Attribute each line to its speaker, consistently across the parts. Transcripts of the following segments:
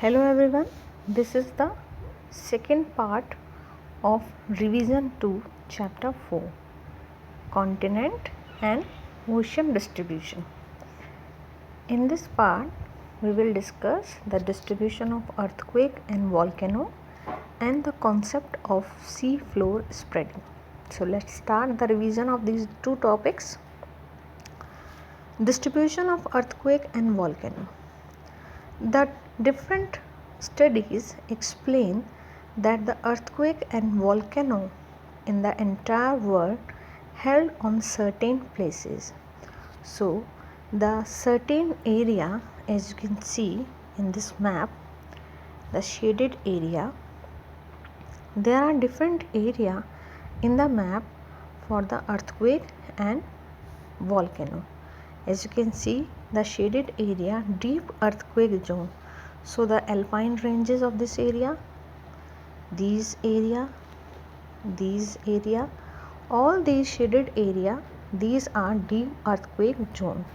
Speaker 1: Hello everyone, this is the second part of Revision 2 Chapter 4 Continent and Ocean Distribution. In this part, we will discuss the distribution of earthquake and volcano and the concept of sea floor spreading. So let's start the revision of these two topics. Distribution of earthquake and volcano. The different studies explain that the earthquake and volcano in the entire world held on certain places. So the certain area, as you can see in this map, the shaded area, there are different area in the map for the earthquake and volcano. As you can see, the shaded area, deep earthquake zone. So the alpine ranges of this area, these area, all these shaded area, these are deep earthquake zone.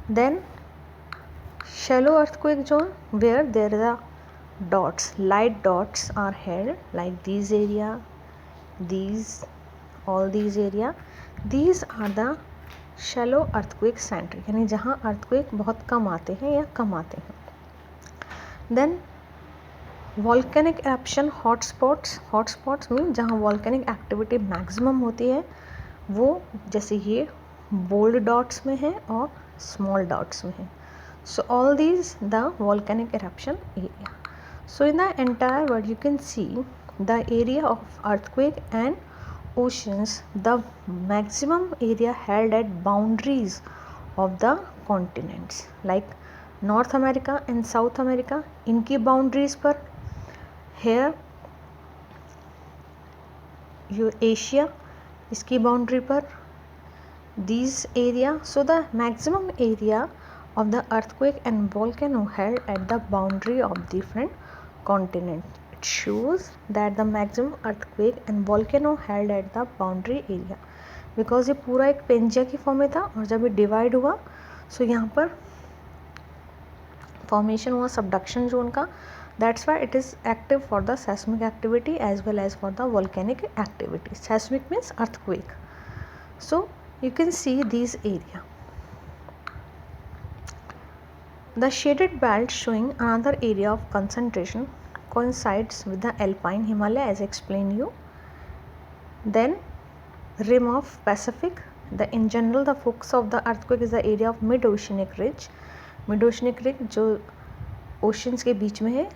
Speaker 1: Then shallow earthquake zone, where there are dots, light dots are held, like these area, these, all these area. These are the shallow earthquake centre, यानी जहाँ earthquake बहुत कम आते हैं या कम आते हैं. Then volcanic eruption hotspots mean जहाँ वॉल्केनिक एक्टिविटी मैक्सिमम होती है, वो जैसे ये बोल्ड डॉट्स में है और स्मॉल डॉट्स में है. So all these the volcanic eruption area. So in the entire world you can see the area of earthquake and oceans, the maximum area held at boundaries of the continents, like North America and South America, इनकी boundaries पर, here Asia इसकी boundary पर, these area. So the maximum area of the earthquake and volcano held at the boundary of different continents. Shows that the maximum earthquake and volcano held at the boundary area, because ये पूरा एक Pangaea की form में था और जब ये divide हुआ सो यहाँ पर फॉर्मेशन हुआ सबडक्शन जोन का. That's why it is active for the seismic activity as well as for the volcanic activity. Seismic means earthquake. So you can see these area. The shaded belt showing another area of concentration coincides with the alpine Himalaya, as I explained you. Then rim of Pacific. In general the focus of the earthquake is the area of mid-oceanic ridge. Mid-oceanic ridge जो oceans के बीच में है,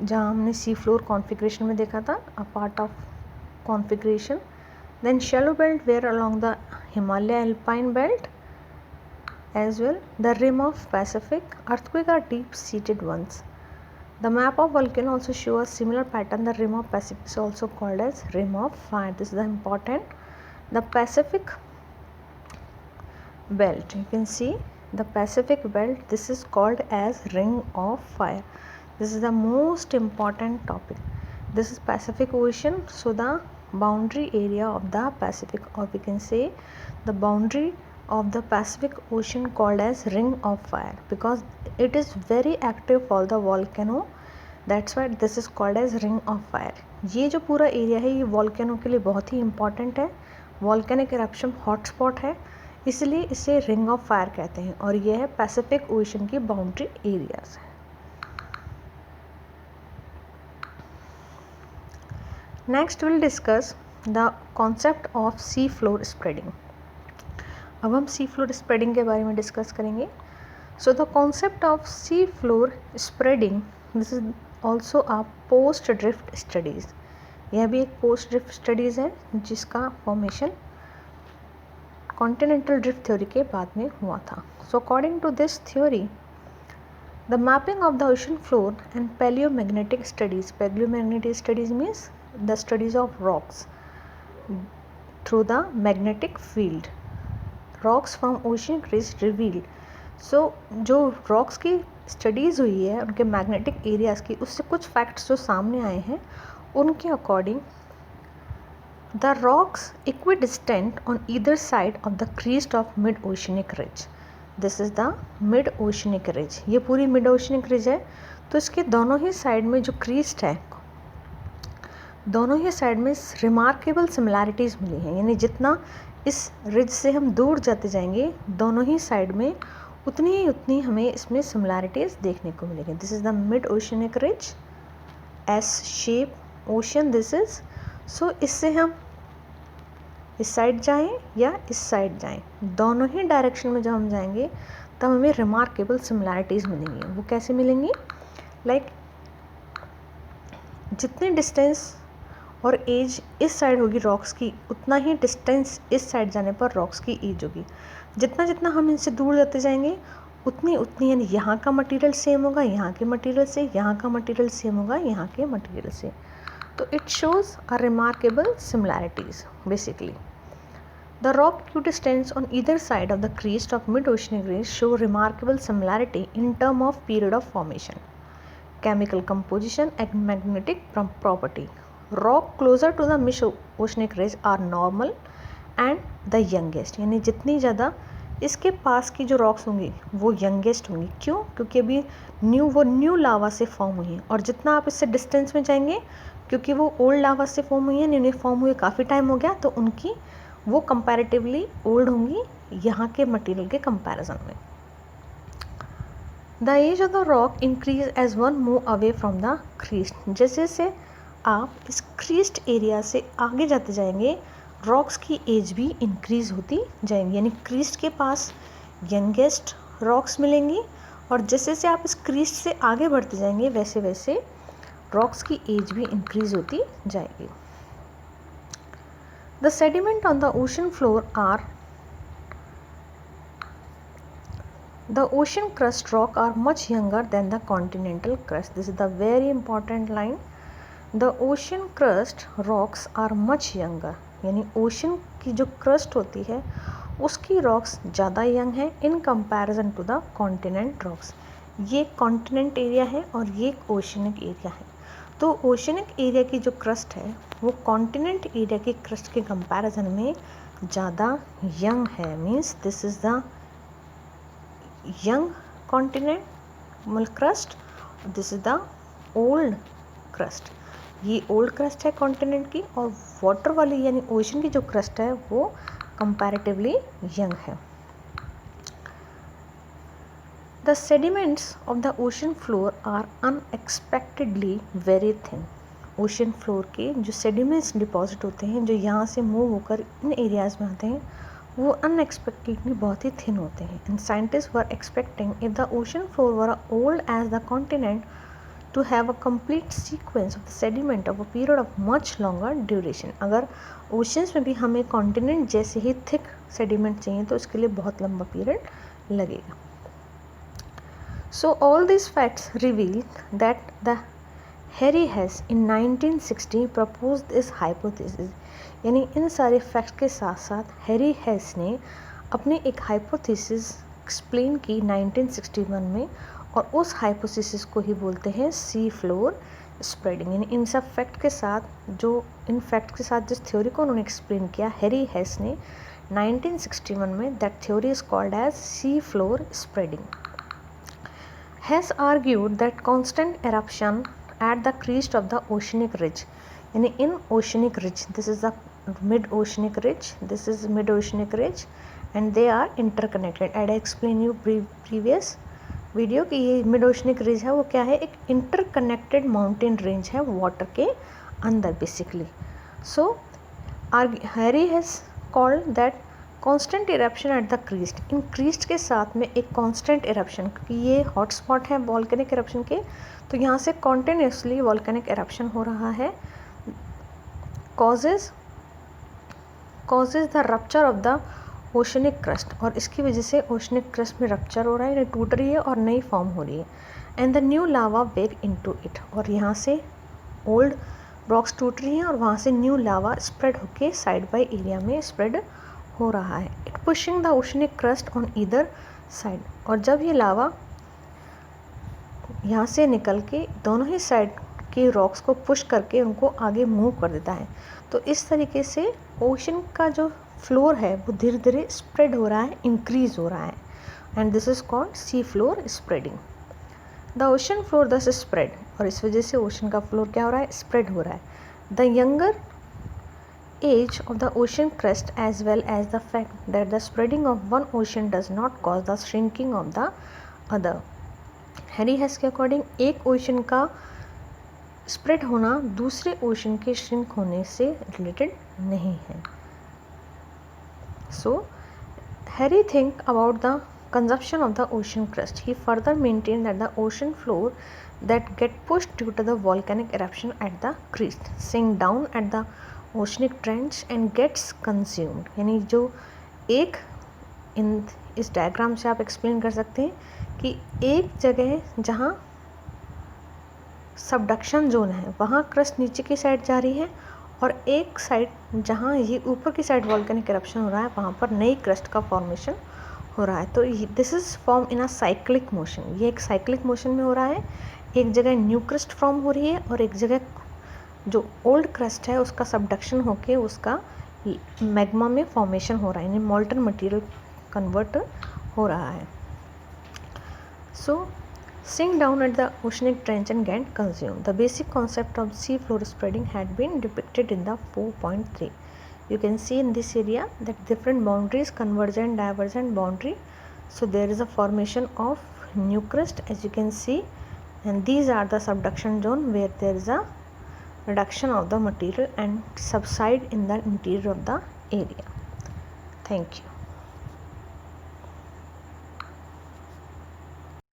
Speaker 1: जहाँ हमने sea floor configuration में देखा था, a part of configuration. Then shallow belt where along the Himalaya alpine belt as well. The rim of Pacific. Earthquake are deep-seated ones. The map of volcano also shows a similar pattern. The rim of Pacific is also called as rim of fire. This is the important. The Pacific belt. You can see the Pacific belt. This is called as ring of fire. This is the most important topic. This is Pacific Ocean. So the boundary area of the Pacific, or we can say the boundary of the Pacific Ocean, called as ring of fire, because it is very active for the volcano. That's why this is called as ring of fire. ये जो पूरा area है ये volcano के लिए बहुत ही important है. Volcanic eruption hotspot है, इसलिए इसे रिंग ऑफ फायर कहते हैं, और ये है पैसिफिक ओशन की बाउंड्री एरियाज है. Next will discuss the concept of C floor spreading. अब हम सी फ्लोर स्प्रेडिंग के बारे में डिस्कस करेंगे. So the concept of C floor spreading, this is also a post drift studies. यह भी एक पोस्ट ड्रिफ्ट स्टडीज़ है जिसका फॉर्मेशन कॉन्टिनेंटल ड्रिफ्ट थ्योरी के बाद में हुआ था. So according to this theory, the mapping of the ocean floor and palaeomagnetic studies. Palaeomagnetic studies means the studies of rocks through the magnetic field. Rocks from ocean crust revealed. So जो rocks की studies हुई है उनके magnetic areas की, उससे कुछ facts जो सामने आए हैं उनके according the rocks equidistant on either side of the Crest of mid oceanic ridge. This is the mid oceanic ridge. ये पूरी मिड ओशनिक रिज है, तो इसके दोनों ही साइड में जो क्रीस्ट है, दोनों ही साइड में रिमार्केबल सिमिलैरिटीज़ मिली हैं, यानी जितना इस रिज से हम दूर जाते जाएंगे दोनों ही साइड में उतनी हमें इसमें सिमिलैरिटीज़ देखने को मिलेंगी। This is the mid oceanic ridge, S shape ocean this is. So इससे हम इस साइड जाएं या इस साइड जाएं, दोनों ही डायरेक्शन में जब हम जाएंगे तब हमें रिमार्केबल सिमिलैरिटीज़ मिलेंगी। वो कैसे मिलेंगी? लाइक जितनी डिस्टेंस और एज इस साइड होगी रॉक्स की, उतना ही डिस्टेंस इस साइड जाने पर रॉक्स की एज होगी। जितना जितना हम इनसे दूर जाते जाएंगे उतनी यानी यहाँ का मटेरियल सेम होगा यहाँ के मटेरियल से, यहाँ का मटेरियल सेम होगा यहाँ के मटेरियल से। तो it shows a remarkable similarities basically. The rock equidistance on either side of the crest of mid-oceanic ridge show remarkable similarity in terms of period of formation, chemical composition and magnetic property. Rock closer to the mid-oceanic ridge are normal and the youngest, यानी जितनी ज़्यादा इसके पास की जो rocks होंगी वो youngest होंगी। क्यों? क्योंकि अभी न्यू लावा से फॉर्म हुई हैं, और जितना आप इससे डिस्टेंस में जाएंगे, क्योंकि वो ओल्ड लावा से फॉर्म हुई है, इन्हें फॉर्म हुए काफ़ी टाइम हो गया, तो उनकी वो कंपैरेटिवली ओल्ड होंगी यहाँ के मटेरियल के कंपैरिजन में। The age of the rock increase as one move away from the crest. जैसे जैसे आप इस क्रीस्ट एरिया से आगे जाते जाएंगे रॉक्स की एज भी इंक्रीज होती जाएंगी, यानी क्रीस्ट के पास यंगेस्ट रॉक्स मिलेंगी, और जैसे जैसे आप इस क्रीस्ट से आगे बढ़ते जाएंगे वैसे वैसे रॉक्स की एज भी इंक्रीज होती जाएगी। The sediment on the ocean floor are the ocean crust rock are much younger than the continental crust. This is the very important line. The ocean crust rocks are much younger. यानी ocean की जो crust होती है उसकी rocks ज़्यादा young है in comparison to the continent rocks. ये continent area है और ये एक ओशनिक एरिया है। तो ओशनिक एरिया की जो क्रस्ट है वो कॉन्टिनेंट एरिया की क्रस्ट के कंपैरिजन में ज़्यादा यंग है। Means this is the young continent crust, this is the old crust. ये ओल्ड क्रस्ट है कॉन्टिनेंट की, और वाटर वाली यानी ओशन की जो क्रस्ट है वो कंपैरेटिवली यंग है। The sediments of the ocean floor are unexpectedly very thin. Ocean floor के जो सेडिमेंट्स डिपॉजिट होते हैं जो यहाँ से मूव होकर इन एरियाज़ में आते हैं वो अनएक्सपेक्टेडली बहुत ही थिन होते हैं। And scientist were expecting if the ocean floor were old as the continent to have a complete sequence of the sediment of a period of much longer duration. अगर oceans में भी हमें continent जैसे ही thick sediment चाहिए तो इसके लिए बहुत लंबा पीरियड लगेगा। So all these facts reveal that the Harry Hess in 1960 proposed this hypothesis। यानी इन सारे फैक्ट्स के साथ साथ हैरी हेस ने अपनी एक हाइपोथेसिस एक्सप्लेन की 1961 में, और उस हाइपोथेसिस को ही बोलते हैं सी फ्लोर स्प्रेडिंग। यानी इन सब फैक्ट के साथ इन फैक्ट के साथ जिस थ्योरी को उन्होंने एक्सप्लेन किया हैरी हेस ने 1961 में, that theory is called as sea floor spreading. Hess argued that constant eruption at the crest of the oceanic ridge, यानी in oceanic ridge, this is the mid-oceanic ridge, this is mid-oceanic ridge, and they are interconnected. I explain you previous video कि ये mid-oceanic ridge है वो क्या है, एक interconnected mountain range है water के अंदर basically. So Harry Hess called that constant eruption at the Crest. In Crest के साथ में एक कॉन्स्टेंट इरप्शन, क्योंकि ये हॉटस्पॉट है वॉल्केनिक इरप्शन के, तो यहाँ से कॉन्टिन्यूसली वॉल्केनिक इरप्शन हो रहा है, causes the rupture of the oceanic crust, और इसकी वजह से ओशनिक क्रस्ट में रप्चर हो रहा है, टूट रही है और नई फॉर्म हो रही है। एंड द न्यू लावा वेग इनटू इट, और यहाँ से ओल्ड रॉक्स टूट रही हैं और वहाँ से न्यू लावा स्प्रेड होके साइड बाय एरिया में स्प्रेड हो रहा है। It pushing the oceanic crust on either side, और जब ये लावा यहाँ से निकल के दोनों ही साइड के रॉक्स को पुश करके उनको आगे मूव कर देता है, तो इस तरीके से ओशन का जो फ्लोर है वो धीरे धीरे स्प्रेड हो रहा है, इंक्रीज हो रहा है, and this is called C floor spreading. The ocean floor दस स्प्रेड, और इस वजह से ओशन का फ्लोर क्या हो रहा है, स्प्रेड हो रहा है. The younger age of the ocean crust as well as the fact that the spreading of one ocean does not cause the shrinking of the other. Harry हेस के अकॉर्डिंग एक ओशन का स्प्रेड होना दूसरे ocean के shrink होने से related नहीं है. So Harry think about the consumption of the ocean crust. He further maintained that the ocean floor that get pushed due to the volcanic eruption at the crest sink down at the oceanic trench and gets consumed. यानी जो एक इस diagram से आप explain कर सकते हैं कि एक जगह जहाँ सबडक्शन जोन है वहाँ क्रस्ट नीचे की साइड जा रही है, और एक साइड जहाँ ये ऊपर की साइड वॉल्केनिक eruption हो रहा है वहाँ पर नई क्रस्ट का फॉर्मेशन हो रहा है. तो this is form in a cyclic motion. ये एक साइक्लिक मोशन में हो रहा है. एक जगह न्यू क्रस्ट फॉर्म हो रही है और एक जगह जो ओल्ड क्रस्ट है उसका सबडक्शन होके उसका मैग्मा में फॉर्मेशन हो रहा है, यानी मॉल्टन मटेरियल कन्वर्ट हो रहा है. सो sink down at the oceanic trench and get consumed. The basic concept of sea floor spreading had been depicted in the 4.3. You can see in this area that different boundaries, convergent, divergent boundary. So there is a formation of new crust, as you can see, and these are the subduction zone where there is a reduction of the material and subside in the interior of the area. Thank you.